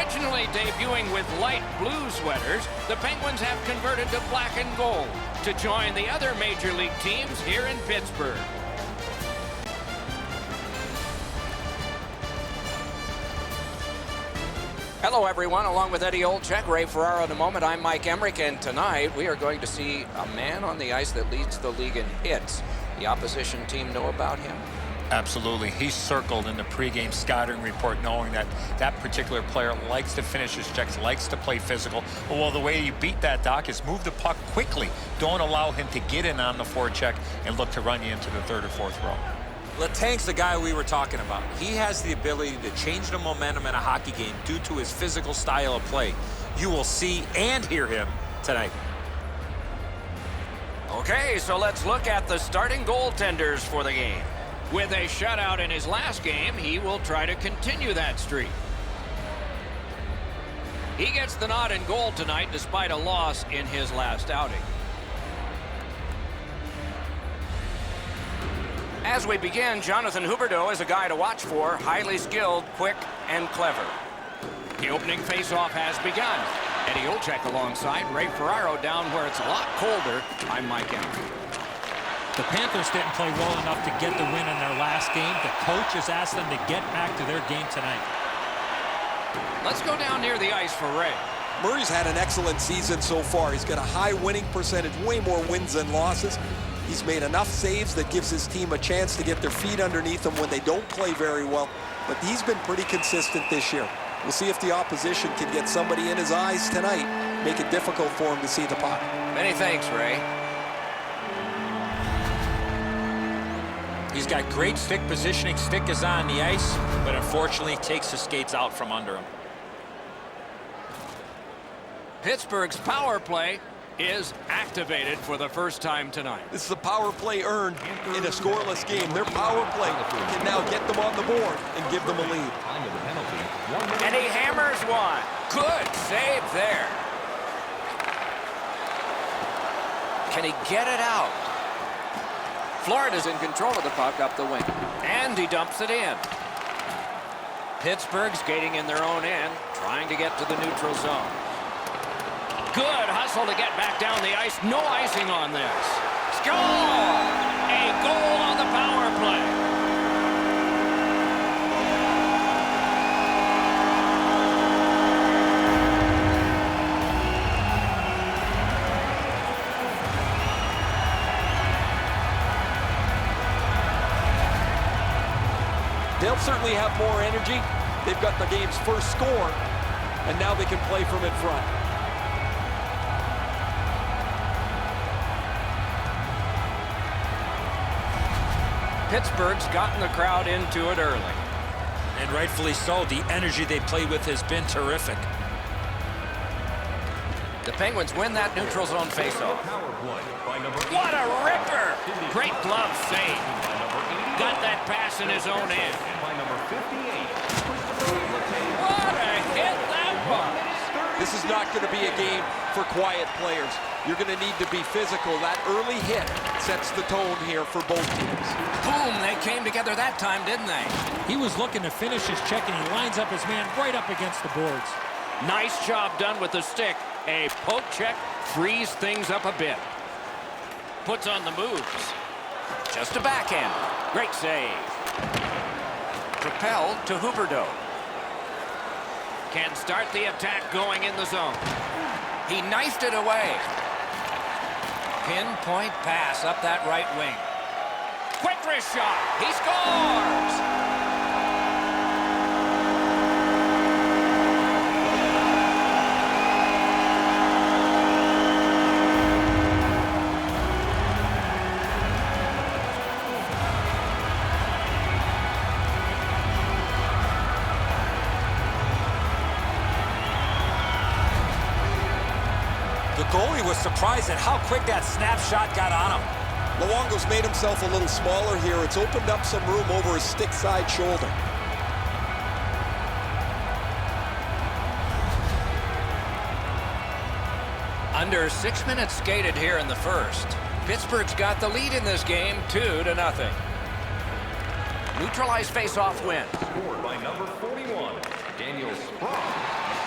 Originally debuting with light blue sweaters, the Penguins have converted to black and gold to join the other major league teams here in Pittsburgh. Hello, everyone. Along with Eddie Olczyk, Ray Ferraro in a moment, I'm Mike Emmerich, and tonight we are going to see a man on the ice that leads the league in hits. The opposition team know about him? Absolutely. He's circled in the pregame scouting report, knowing that that particular player likes to finish his checks, likes to play physical. Well, the way you beat that, Doc, is move the puck quickly. Don't allow him to get in on the forecheck and look to run you into the third or fourth row. Letang's the guy we were talking about. He has the ability to change the momentum in a hockey game due to his physical style of play. You will see and hear him tonight. Okay, so let's look at the starting goaltenders for the game. With a shutout in his last game, he will try to continue that streak. He gets the nod in goal tonight despite a loss in his last outing. As we begin, Jonathan Huberdeau is a guy to watch for, highly skilled, quick, and clever. The opening faceoff has begun. Eddie Olczyk alongside Ray Ferraro down where it's a lot colder. I'm Mike Emmerich. The Panthers didn't play well enough to get the win in their last game. The coach has asked them to get back to their game tonight. Let's go down near the ice for Ray. Murray's had an excellent season so far. He's got a high winning percentage, way more wins than losses. He's made enough saves that gives his team a chance to get their feet underneath them when they don't play very well. But he's been pretty consistent this year. We'll see if the opposition can get somebody in his eyes tonight, make it difficult for him to see the puck. Many thanks, Ray. He's got great stick positioning. Stick is on the ice, but unfortunately takes his skates out from under him. Pittsburgh's power play is activated for the first time tonight. This is a power play earned in a scoreless game. Their power play can now get them on the board and give them a lead. And he hammers one. Good save there. Can he get it out? Florida's in control of the puck up the wing. And he dumps it in. Pittsburgh skating in their own end, trying to get to the neutral zone. Good hustle to get back down the ice. No icing on this. Score! A goal on the power play. They'll certainly have more energy. They've got the game's first score, and now they can play from in front. Pittsburgh's gotten the crowd into it early. And rightfully so. The energy they play with has been terrific. The Penguins win that neutral zone faceoff. What a ripper! Great glove save. Got that pass in his own end. What a hit that was! This is not going to be a game for quiet players. You're going to need to be physical. That early hit sets the tone here for both teams. Boom, they came together that time, didn't they? He was looking to finish his check, and he lines up his man right up against the boards. Nice job done with the stick. A poke check frees things up a bit. Puts on the moves. Just a backhand. Great save. Propelled to Huberdeau. Can start the attack going in the zone. He knifed it away. Pinpoint pass up that right wing. Quick wrist shot. He scores! The goalie was surprised at how quick that snapshot got on him. Luongo's made himself a little smaller here. It's opened up some room over his stick side shoulder. Under 6 minutes skated here in the first. Pittsburgh's got the lead in this game, 2-0. Neutralized face-off win. Scored by number 41, Daniel Sprong.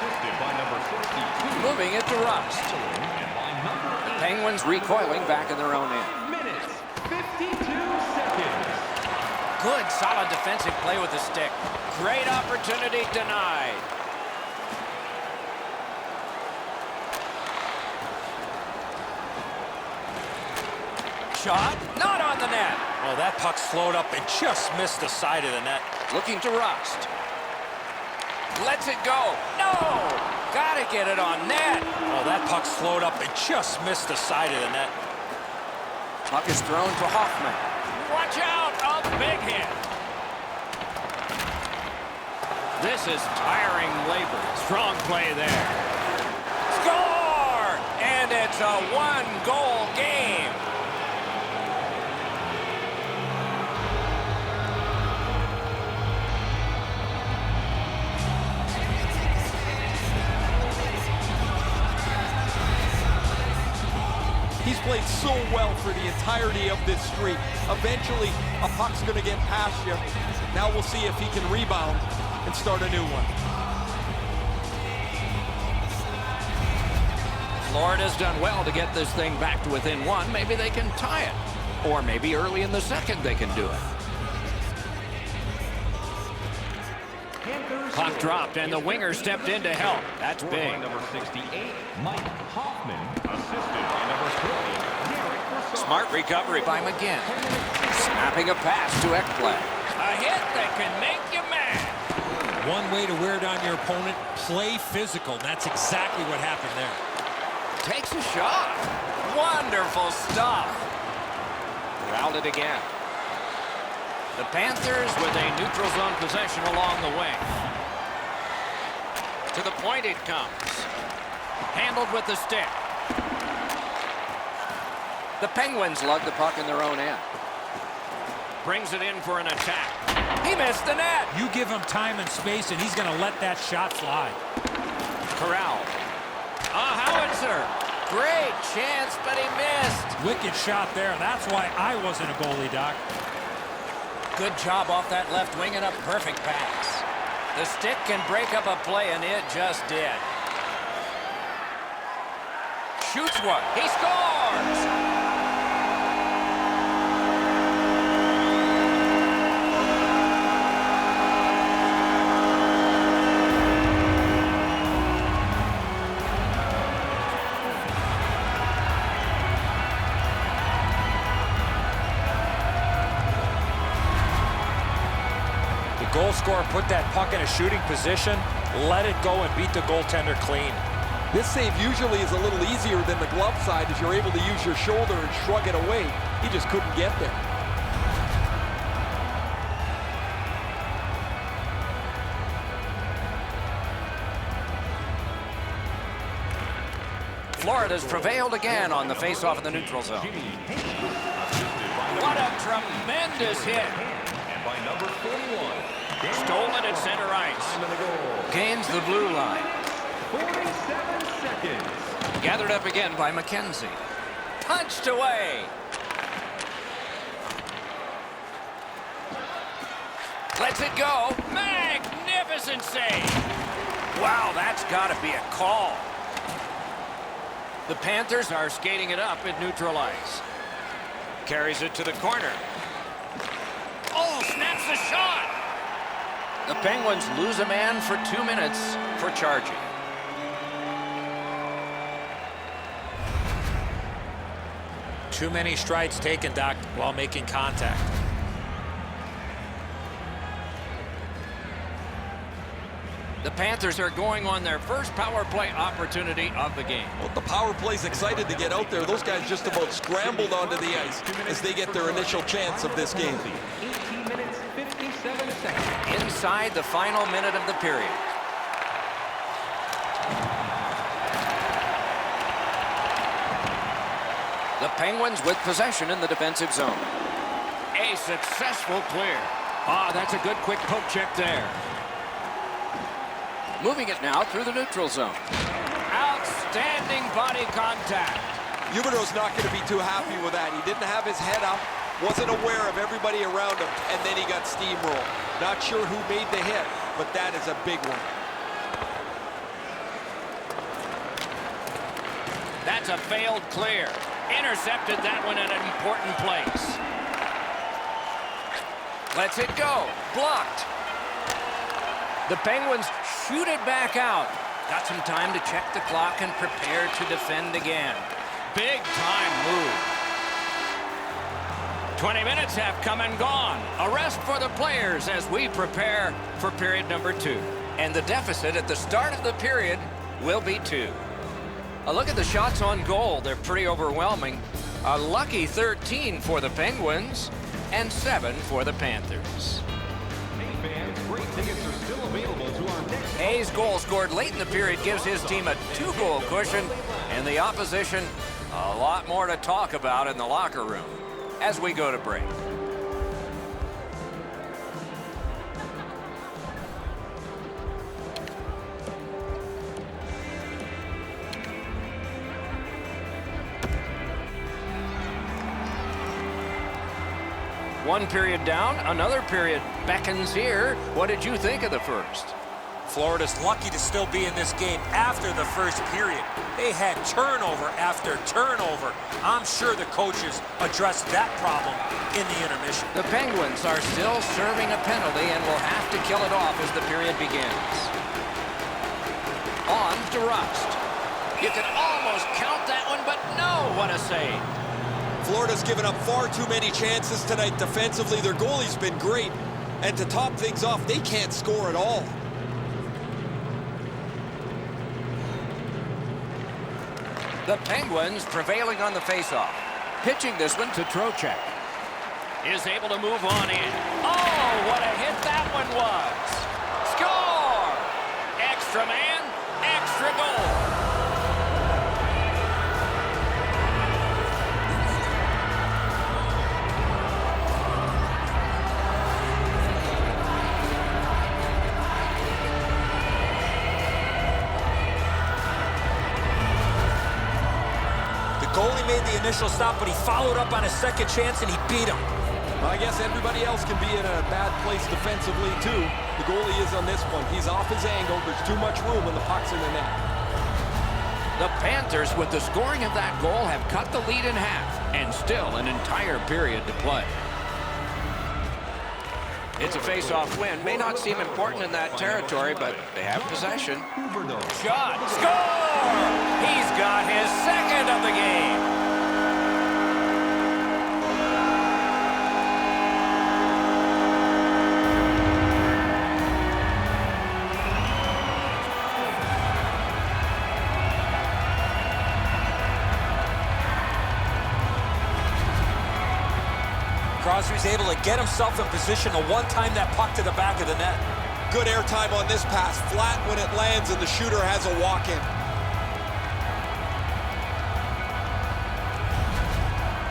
assisted by number 62. Moving it to Rust. The Penguins recoiling back in their own end. 5 minutes, 52 seconds. Good, solid defensive play with the stick. Great opportunity denied. Shot, not on the net. Oh, that puck slowed up and just missed the side of the net. Looking to Rust. Lets it go. No! Gotta get it on net. Oh, that puck slowed up and just missed the side of the net. Puck is thrown to Hoffman. Watch out, a big hit. This is tiring labor. Strong play there. Score! And it's a one-goal game. He's played so well for the entirety of this streak. Eventually, a puck's going to get past you. Now we'll see if he can rebound and start a new one. Florida's done well to get this thing back to within one. Maybe they can tie it. Or maybe early in the second they can do it. Puck dropped, and the winger stepped in to help. That's big. Number 68, Mike Hoffman, assisted by number 20, Smart recovery by McCann. Snapping a pass to Ekblad. A hit that can make you mad. One way to wear down your opponent, play physical. That's exactly what happened there. Takes a shot. Wonderful stuff. Routed again. The Panthers with a neutral zone possession along the wing. To the point it comes. Handled with the stick. The Penguins lug the puck in their own end. Brings it in for an attack. He missed the net. You give him time and space, and he's going to let that shot fly. Corral. A howitzer. Great chance, but he missed. Wicked shot there. That's why I wasn't a goalie, Doc. Good job off that left wing and a perfect pass. The stick can break up a play, and it just did. Shoots one. He scores! Goal scorer put that puck in a shooting position, let it go and beat the goaltender clean. This save usually is a little easier than the glove side as you're able to use your shoulder and shrug it away. He just couldn't get there. Florida's prevailed again on the face-off in the neutral zone. What a tremendous hit. and by number 41. Stolen at center ice. Gains the blue line. 47 seconds. Gathered up again by McKenzie. Punched away. Lets it go. Magnificent save. Wow, that's got to be a call. The Panthers are skating it up at neutral ice. Carries it to the corner. Oh, snaps the shot. The Penguins lose a man for 2 minutes for charging. Too many strides taken, Doc, while making contact. The Panthers are going on their first power play opportunity of the game. Well, the power play's excited to get out there. Those guys just about scrambled onto the ice as they get their initial chance of this game. 18 minutes, 57 seconds. Inside the final minute of the period. The Penguins with possession in the defensive zone. A successful clear. Ah, that's a good quick poke check there. Moving it now through the neutral zone. Outstanding body contact. Huberdeau's not going to be too happy with that. He didn't have his head up, wasn't aware of everybody around him, and then he got steamrolled. Not sure who made the hit, but that is a big one. That's a failed clear. Intercepted that one at an important place. Lets it go. Blocked. The Penguins shoot it back out. Got some time to check the clock and prepare to defend again. Big time move. 20 minutes have come and gone. A rest for the players as we prepare for period number 2. And the deficit at the start of the period will be 2. A look at the shots on goal. They're pretty overwhelming. A lucky 13 for the Penguins and 7 for the Panthers. Hey fans, great tickets are still available to our next... Hayes' goal scored late in the period gives his team a 2-goal cushion, and the opposition a lot more to talk about in the locker room as we go to break. One period down, another period beckons here. What did you think of the first? Florida's lucky to still be in this game after the first period. They had turnover after turnover. I'm sure the coaches addressed that problem in the intermission. The Penguins are still serving a penalty and will have to kill it off as the period begins. On to Rust. You can almost count that one, but no, what a save. Florida's given up far too many chances tonight defensively. Their goalie's been great. And to top things off, they can't score at all. The Penguins prevailing on the faceoff. Pitching this one to Trocheck. Is able to move on in. Oh, what a hit that one was. Score! Extra man, extra goal. Goalie made the initial stop, but he followed up on a second chance, and he beat him. I guess everybody else can be in a bad place defensively, too. The goalie is on this one. He's off his angle. There's too much room, and the puck's in the net. The Panthers, with the scoring of that goal, have cut the lead in half, and still an entire period to play. It's a face-off win. May not seem important in that territory, but they have possession. Huberdeau. Shot. Score! He's got his second of the game. Crosby's able to get himself in position to one-time that puck to the back of the net. Good airtime on this pass. Flat when it lands, and the shooter has a walk-in.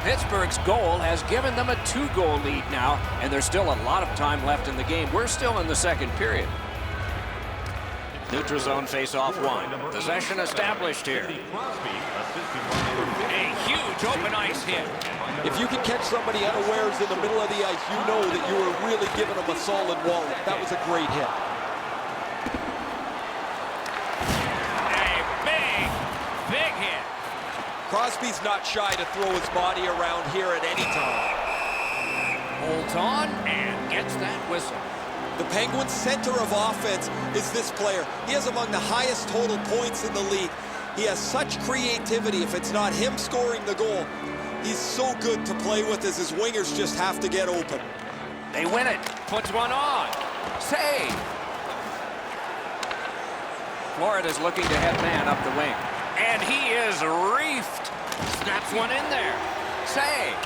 Pittsburgh's goal has given them a 2-goal lead now, and there's still a lot of time left in the game. We're still in the second period. Neutral zone face-off one. Possession established here. Crosby, assisted by number 50. A huge open ice hit. If you can catch somebody unawares in the middle of the ice, you know that you were really giving them a solid wall. That was a great hit. A big hit. Crosby's not shy to throw his body around here at any time. Holds on and gets that whistle. The Penguins' center of offense is this player. He has among the highest total points in the league. He has such creativity. If it's not him scoring the goal, he's so good to play with as his wingers just have to get open. They win it. Puts one on. Save. Florida's looking to head man up the wing. And he is reefed. Snaps one in there. Save.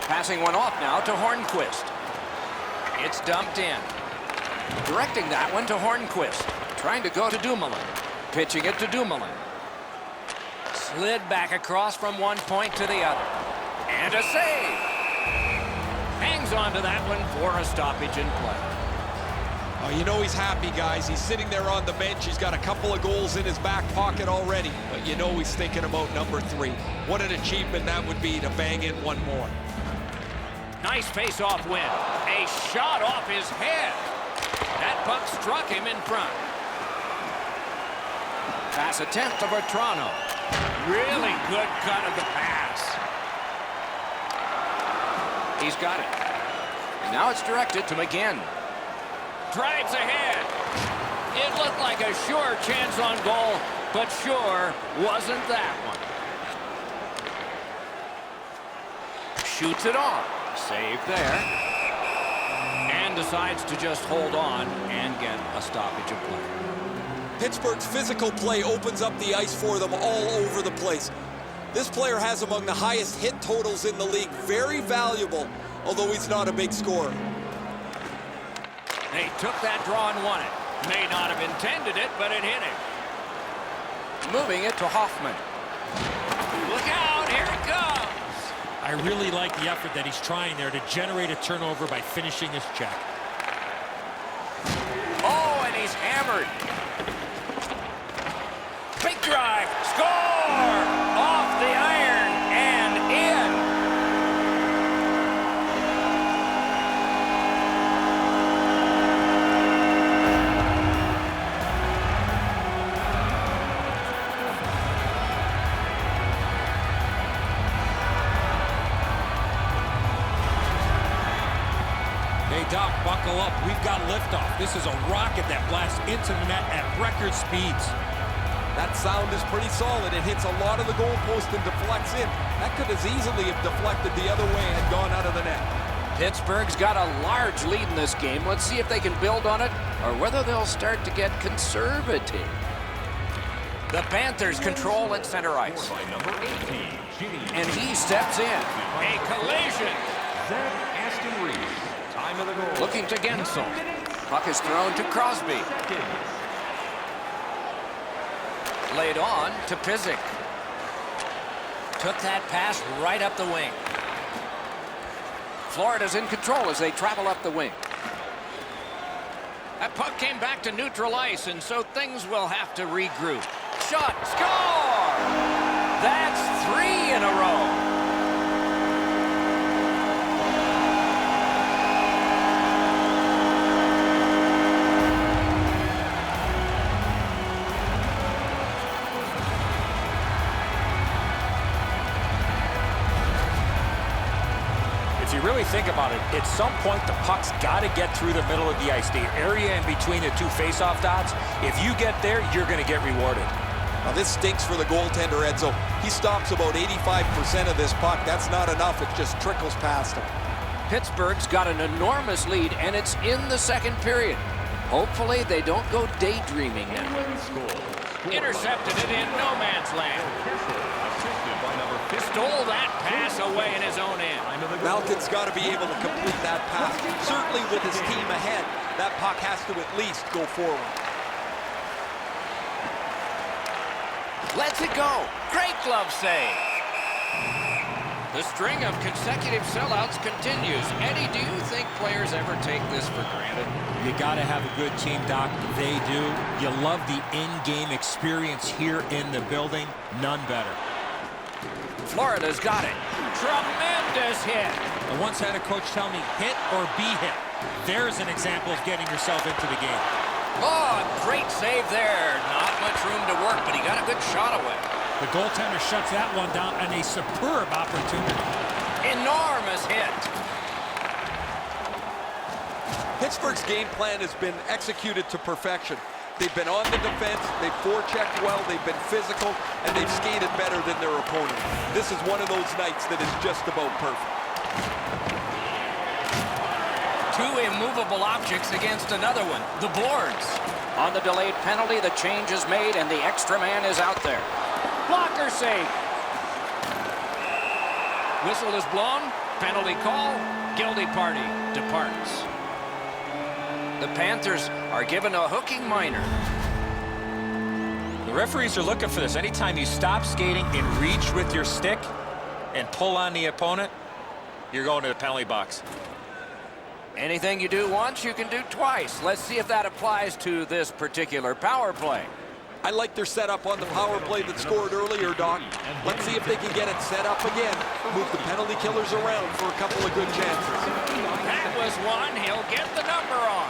Passing one off now to Hornqvist. It's dumped in. Directing that one to Hornqvist. Trying to go to Dumoulin. Pitching it to Dumoulin. Slid back across from one point to the other. And a save. Hangs on to that one for a stoppage in play. Oh, you know he's happy, guys. He's sitting there on the bench. He's got a couple of goals in his back pocket already. But you know he's thinking about number 3. What an achievement that would be to bang in one more. Nice face-off win. A shot off his head. That puck struck him in front. Pass attempt to Bertrano. Really good cut of the pass. He's got it. And now it's directed to McCann. Drives ahead. It looked like a sure chance on goal, but sure wasn't that one. Shoots it off. Save there. And decides to just hold on and get a stoppage of play. Pittsburgh's physical play opens up the ice for them all over the place. This player has among the highest hit totals in the league. Very valuable, although he's not a big scorer. They took that draw and won it. May not have intended it, but it hit him. Moving it to Hoffman. Look out, here it comes. I really like the effort that he's trying there to generate a turnover by finishing his check. Oh, and he's hammered. Big drive, score! Off the iron and in. Hey, Doc, buckle up. We've got liftoff. This is a rocket that blasts into the net at record speeds. That sound is pretty solid. It hits a lot of the goalpost and deflects in. That could as easily have deflected the other way and gone out of the net. Pittsburgh's got a large lead in this game. Let's see if they can build on it or whether they'll start to get conservative. The Panthers control at center ice. By number 18, And he steps in. A collision. Aston-Reese. Time of the goal. Looking to Guentzel. Puck is thrown to Crosby. Laid on to Pizik. Took that pass right up the wing. Florida's in control as they travel up the wing. That puck came back to neutral ice, and so things will have to regroup. Shot, score! That's 3 in a row. If you really think about it, at some point the puck's got to get through the middle of the ice, the area in between the two face-off dots. If you get there, you're going to get rewarded. Now this stinks for the goaltender, Edzo. He stops about 85% of this puck. That's not enough. It just trickles past him. Pittsburgh's got an enormous lead, and it's in the second period. Hopefully they don't go daydreaming now. Intercepted it in no man's land. Kessel, assisted by number 15. Stole that pass away in his own end. Malkin's got to be able to complete that pass. Certainly with his team ahead, that puck has to at least go forward. Lets it go. Great glove save. The string of consecutive sellouts continues. Eddie, do you think players ever take this for granted? You got to have a good team, Doc. They do. You love the in-game experience here in the building. None better. Florida's got it. Tremendous hit. I once had a coach tell me, hit or be hit. There's an example of getting yourself into the game. Oh, great save there. Not much room to work, but he got a good shot away. The goaltender shuts that one down, and a superb opportunity. Enormous hit. Pittsburgh's game plan has been executed to perfection. They've been on the defense, they've forechecked well, they've been physical, and they've skated better than their opponent. This is one of those nights that is just about perfect. Two immovable objects against another one, the boards. On the delayed penalty, the change is made, and the extra man is out there. Blocker save. Whistle is blown. Penalty call. Guilty party departs. The Panthers are given a hooking minor. The referees are looking for this. Anytime you stop skating and reach with your stick and pull on the opponent, you're going to the penalty box. Anything you do once, you can do twice. Let's see if that applies to this particular power play. I like their setup on the power play that scored earlier, Doc. Let's see if they can get it set up again. Move the penalty killers around for a couple of good chances. That was one. He'll get the number on.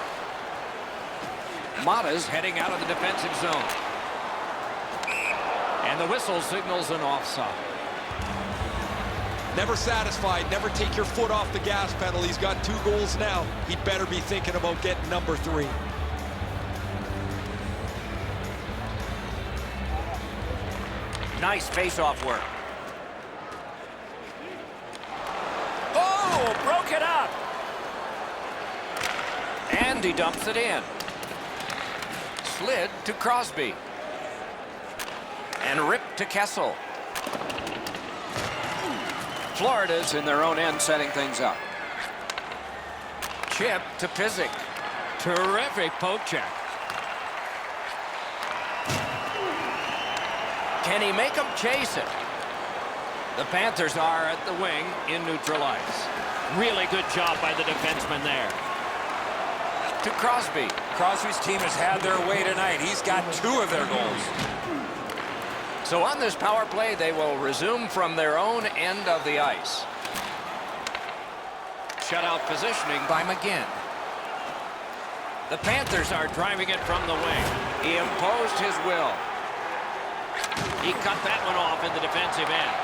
Maatta's heading out of the defensive zone. And the whistle signals an offside. Never satisfied, never take your foot off the gas pedal. He's got 2 goals now. He'd better be thinking about getting number 3. Nice face-off work. Oh, broke it up. And he dumps it in. Slid to Crosby. And ripped to Kessel. Florida's in their own end setting things up. Chip to Pizik. Terrific poke check. Can he make them chase it? The Panthers are at the wing in neutral ice. Really good job by the defenseman there. To Crosby. Crosby's team has had their way tonight. He's got 2 of their goals. So on this power play, they will resume from their own end of the ice. Shutout positioning by McCann. The Panthers are driving it from the wing. He imposed his will. He cut that one off in the defensive end.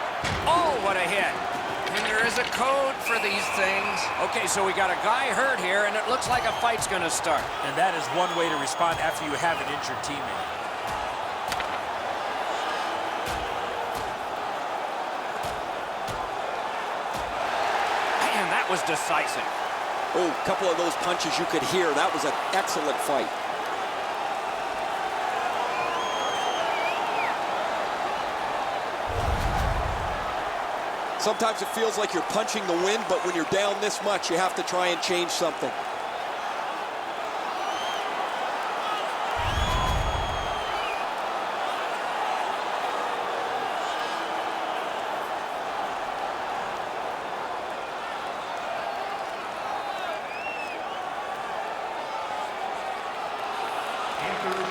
Oh, what a hit. And there is a code for these things. Okay, so we got a guy hurt here, and it looks like a fight's going to start. And that is one way to respond after you have an injured teammate. Man, that was decisive. Oh, a couple of those punches you could hear. That was an excellent fight. Sometimes it feels like you're punching the wind, but when you're down this much, you have to try and change something.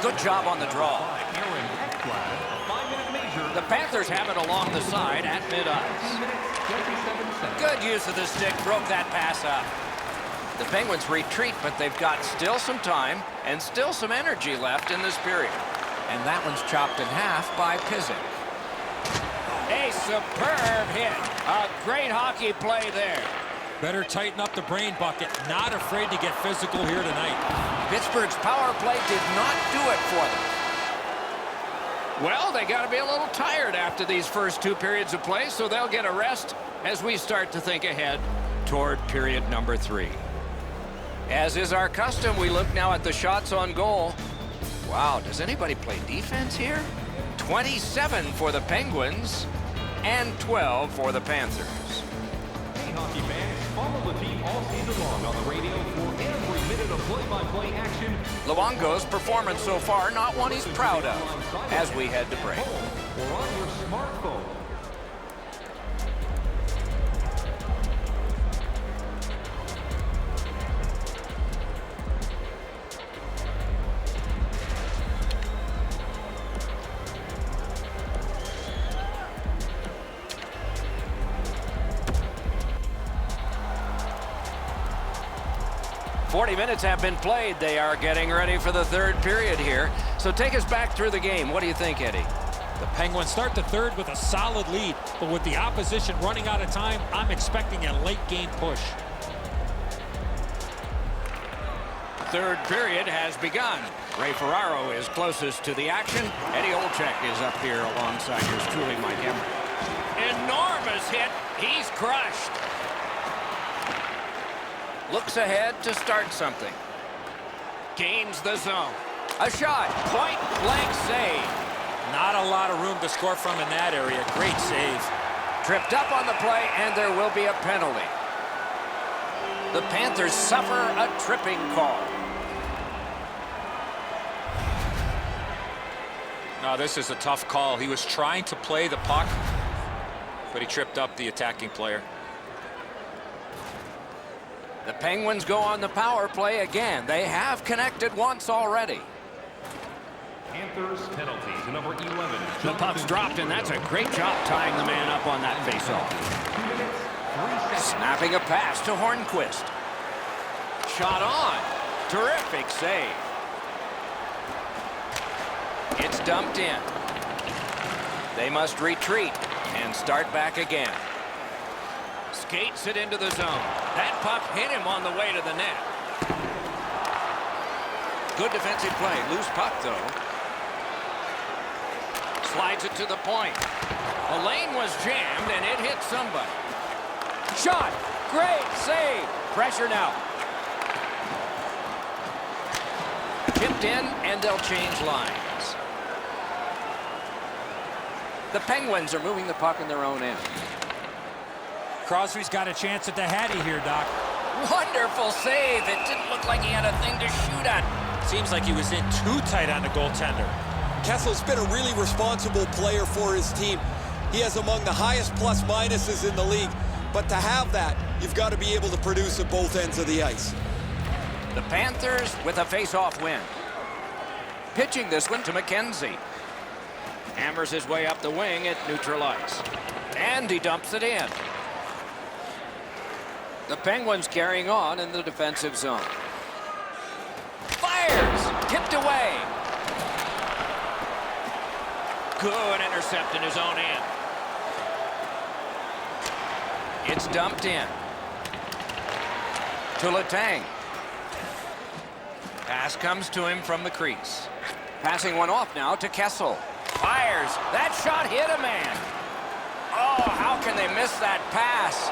Good job on the draw. The Panthers have it along the side at mid-ice. Good use of the stick, broke that pass up. The Penguins retreat, but they've got still some time and still some energy left in this period. And that one's chopped in half by Pizik. A superb hit. A great hockey play there. Better tighten up the brain bucket. Not afraid to get physical here tonight. Pittsburgh's power play did not do it for them. Well, they got to be a little tired after these first 2 periods of play, so they'll get a rest as we start to think ahead toward period number 3. As is our custom, we look now at the shots on goal. Wow, does anybody play defense here? 27 for the Penguins and 12 for the Panthers. Hey, hockey fans, follow the team all season long on the radio for every minute of play-by-play action. Luongo's performance so far, not one he's proud of, as we head to break. Or on your smartphone. Forty minutes have been played. They are getting ready for the 3rd period here. So take us back through the game. What do you think, Eddie? The Penguins start the 3rd with a solid lead, but with the opposition running out of time, I'm expecting a late game push. 3rd period has begun. Ray Ferraro is closest to the action. Eddie Olczyk is up here alongside yours truly, Mike Emmer. Enormous hit. He's crushed. Looks ahead to start something. Gains the zone. A shot. Point blank save. Not a lot of room to score from in that area. Great save. Tripped up on the play, and there will be a penalty. The Panthers suffer a tripping call. No, this is a tough call. He was trying to play the puck, but he tripped up the attacking player. The Penguins go on the power play again. They have connected once already. Panthers penalty to number 11. The puck's dropped, and that's a great job tying the man up on that faceoff. Snapping a pass to Hornqvist. Shot on. Terrific save. It's dumped in. They must retreat and start back again. Skates it into the zone. That puck hit him on the way to the net. Good defensive play. Loose puck, though. Slides it to the point. The lane was jammed, and it hit somebody. Shot. Great save. Pressure now. Tipped in, and they'll change lines. The Penguins are moving the puck in their own end. Crosby's got a chance at the Hattie here, Doc. Wonderful save. It didn't look like he had a thing to shoot at. Seems like he was in too tight on the goaltender. Kessel's been a really responsible player for his team. He has among the highest plus-minuses in the league. But to have that, you've got to be able to produce at both ends of the ice. The Panthers with a face-off win. Pitching this one to McKenzie. Hammers his way up the wing at neutral ice. And he dumps it in. The Penguins carrying on in the defensive zone. Fires! Tipped away. Good intercept in his own end. It's dumped in. To Letang. Pass comes to him from the crease. Passing one off now to Kessel. Fires. That shot hit a man. Oh, how can they miss that pass?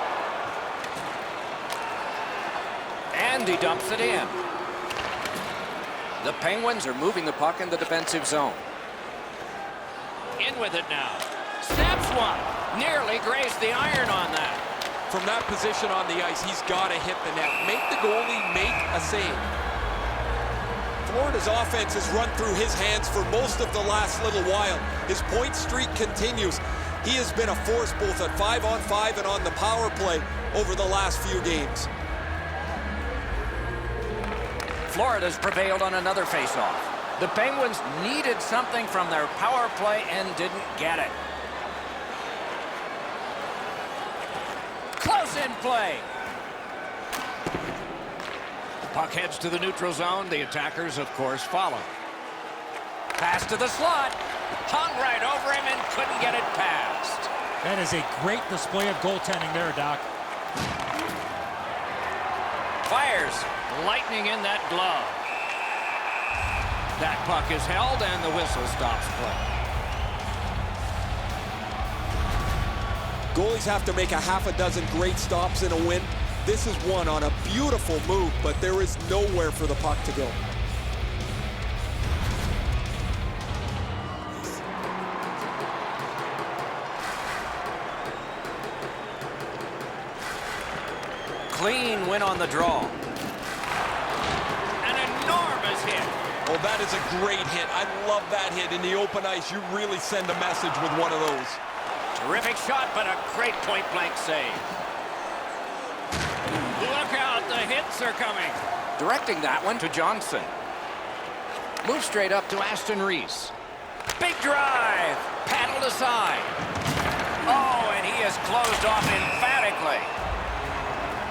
And he dumps it in. The Penguins are moving the puck in the defensive zone. In with it now. Snaps one. Nearly grazed the iron on that. From that position on the ice, he's got to hit the net. Make the goalie make a save. Florida's offense has run through his hands for most of the last little while. His point streak continues. He has been a force both at 5-on-5 and on the power play over the last few games. Florida's prevailed on another faceoff. The Penguins needed something from their power play and didn't get it. Close in play. Puck heads to the neutral zone. The attackers, of course, follow. Pass to the slot. Hung right over him and couldn't get it past. That is a great display of goaltending there, Doc. Fires. Lightning in that glove. That puck is held, and the whistle stops play. Goalies have to make a half a dozen great stops in a win. This is one on a beautiful move, but there is nowhere for the puck to go. Clean win on the draw. An enormous hit. Oh, that is a great hit. I love that hit. In the open ice, you really send a message with one of those. Terrific shot, but a great point-blank save. Look out, the hits are coming. Directing that one to Johnson. Move straight up to Aston-Reese. Big drive. Paddled aside. Oh, and he is closed off emphatically.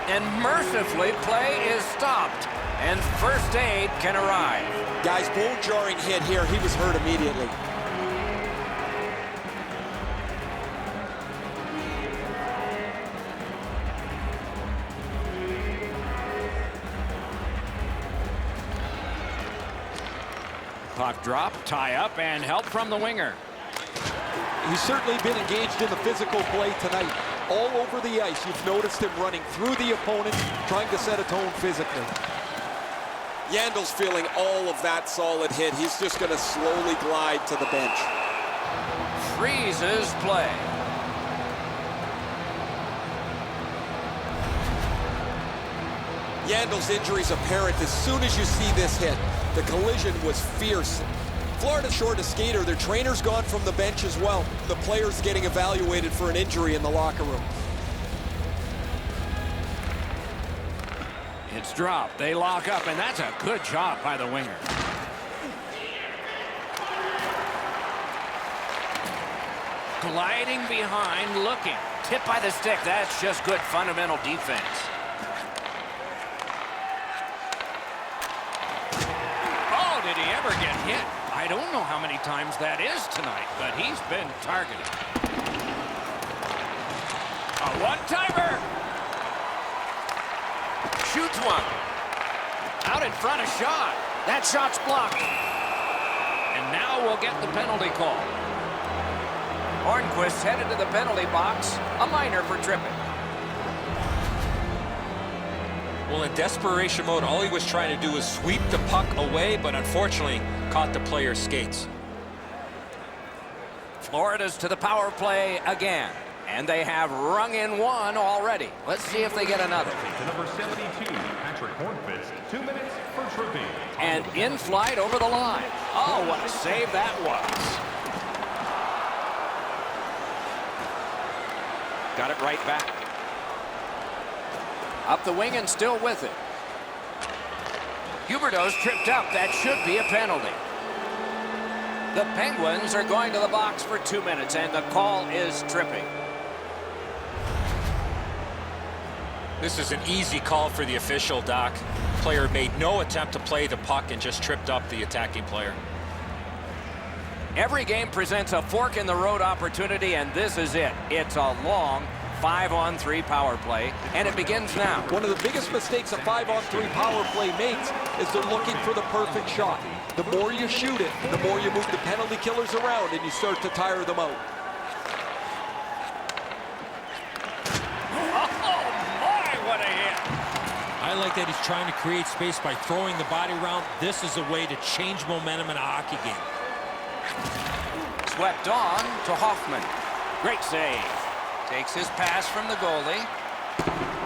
And mercifully, play is stopped. And first aid can arrive. Guys, bone-jarring hit here. He was hurt immediately. Puck drop, tie up, and help from the winger. He's certainly been engaged in the physical play tonight. All over the ice, you've noticed him running through the opponent, trying to set a tone physically. Yandel's feeling all of that solid hit. He's just going to slowly glide to the bench. Freezes play. Yandel's injury is apparent as soon as you see this hit. The collision was fierce. Florida's short a skater. Their trainer's gone from the bench as well. The player's getting evaluated for an injury in the locker room. It's dropped. They lock up, and that's a good job by the winger. Gliding behind, looking. Tip by the stick. That's just good fundamental defense. Oh, did he ever get hit? I don't know how many times that is tonight, but he's been targeted. A one-timer. Shoots one. Out in front, a shot. That shot's blocked. And now we'll get the penalty call. Hornqvist headed to the penalty box. A minor for tripping. Well, in desperation mode, all he was trying to do was sweep the puck away, but unfortunately caught the player's skates. Florida's to the power play again. And they have rung in one already. Let's see if they get another. To number 72, Patrick Hornqvist, 2 minutes for tripping. And in flight over the line. Oh, what a save that was. Got it right back. Up the wing and still with it. Huberdeau's tripped up. That should be a penalty. The Penguins are going to the box for 2 minutes, and the call is tripping. This is an easy call for the official, Doc. Player made no attempt to play the puck and just tripped up the attacking player. Every game presents a fork-in-the-road opportunity, and this is it. It's a long 5-on-3 power play, and it begins now. One of the biggest mistakes a 5-on-3 power play makes is they're looking for the perfect shot. The more you shoot it, the more you move the penalty killers around, and you start to tire them out. I like that he's trying to create space by throwing the body around. This is a way to change momentum in a hockey game. Swept on to Hoffman. Great save. Takes his pass from the goalie.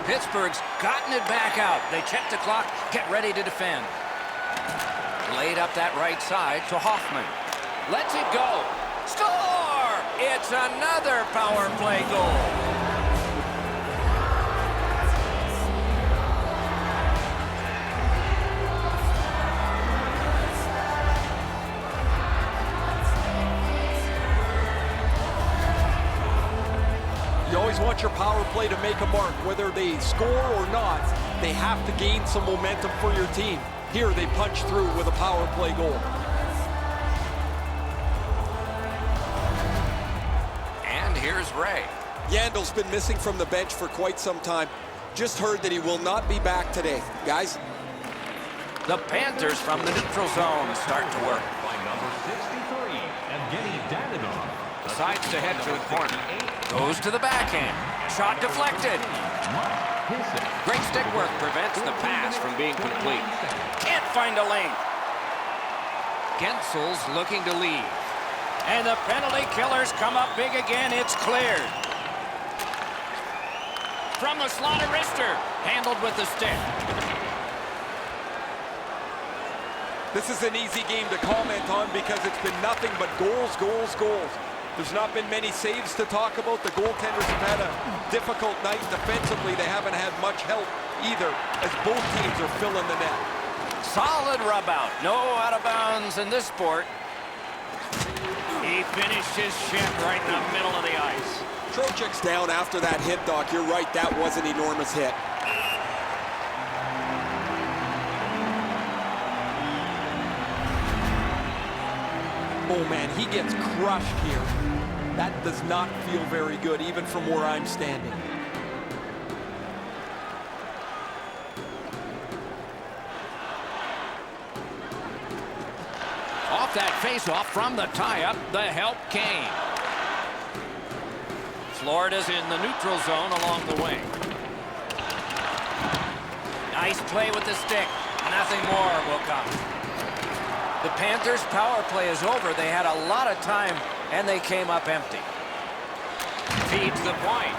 Pittsburgh's gotten it back out. They check the clock, get ready to defend. Laid up that right side to Hoffman. Lets it go. Score! It's another power play goal. You always want your power play to make a mark. Whether they score or not, they have to gain some momentum for your team. Here, they punch through with a power play goal. And here's Ray. Yandel's been missing from the bench for quite some time. Just heard that he will not be back today. Guys? The Panthers from the neutral zone start to work. By number 63, Evgeny Dadonov. Decides to head to the corner. Goes to the backhand. Shot deflected. Great stick work prevents the pass from being complete. Can't find a lane. Guentzel's looking to leave. And the penalty killers come up big again. It's cleared. From the slot of wrister. Handled with the stick. This is an easy game to comment on because it's been nothing but goals, goals, goals. There's not been many saves to talk about. The goaltenders have had a difficult night defensively. They haven't had much help either, as both teams are filling the net. Solid rub out. No out of bounds in this sport. He finished his ship right in the middle of the ice. Trocek's down after that hit, Doc. You're right, that was an enormous hit. Oh man, he gets crushed here. That does not feel very good, even from where I'm standing. Off that face-off from the tie-up, the help came. Florida's in the neutral zone along the wing. Nice play with the stick. Nothing more will come. The Panthers' power play is over. They had a lot of time, and they came up empty. Feeds the point.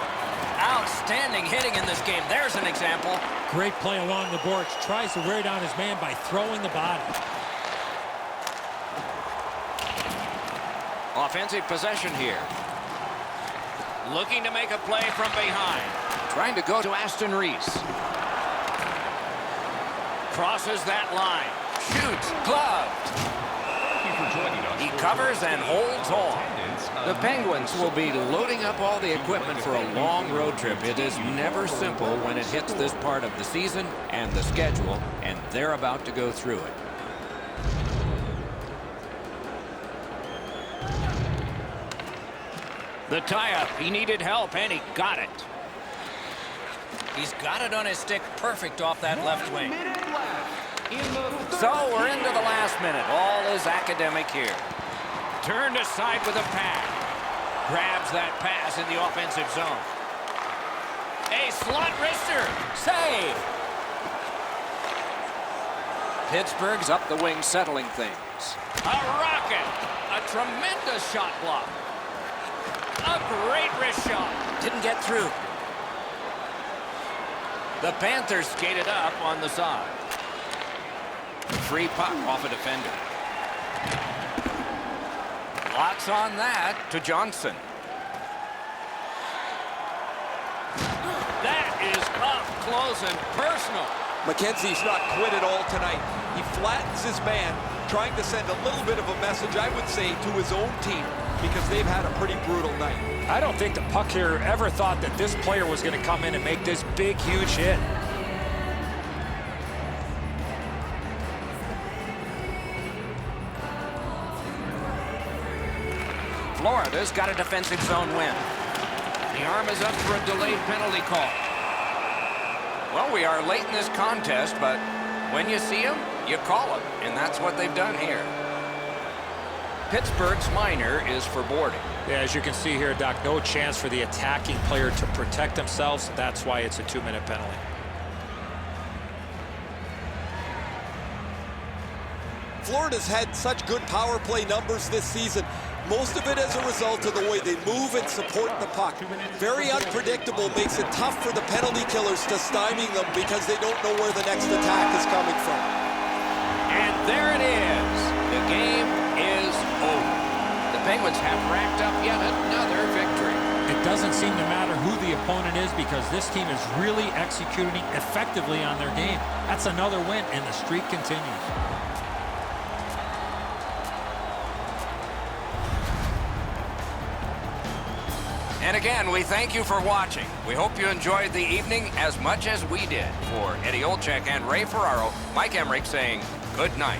Outstanding hitting in this game. There's an example. Great play along the boards. Tries to wear down his man by throwing the body. Offensive possession here. Looking to make a play from behind. Trying to go to Aston-Reese. Crosses that line. Shoots. Gloved. He covers and holds on. The Penguins will be loading up all the equipment for a long road trip. It is never simple when it hits this part of the season and the schedule, and they're about to go through it. The tie-up. He needed help, and he got it. He's got it on his stick perfect off that left wing. So we're into the last minute. All is academic here. Turned aside with a pad. Grabs that pass in the offensive zone. A slot wrister. Save. Pittsburgh's up the wing settling things. A rocket. A tremendous shot block. A great wrist shot. Didn't get through. The Panthers skated up on the side. Free puck off a defender. Lots on that to Johnson. That is up close and personal. McKenzie's not quit at all tonight. He flattens his man, trying to send a little bit of a message, I would say, to his own team, because they've had a pretty brutal night. I don't think the puck here ever thought that this player was going to come in and make this big, huge hit. Florida's got a defensive zone win. The arm is up for a delayed penalty call. Well, we are late in this contest, but when you see them, you call them, and that's what they've done here. Pittsburgh's minor is for boarding. Yeah, as you can see here, Doc, no chance for the attacking player to protect themselves. That's why it's a 2-minute penalty. Florida's had such good power play numbers this season. Most of it as a result of the way they move and support the puck. Very unpredictable, makes it tough for the penalty killers to stymie them because they don't know where the next attack is coming from. And there it is. The game is over. The Penguins have racked up yet another victory. It doesn't seem to matter who the opponent is because this team is really executing effectively on their game. That's another win, and the streak continues. And again, we thank you for watching. We hope you enjoyed the evening as much as we did. For Eddie Olczyk and Ray Ferraro, Mike Emmerich saying good night.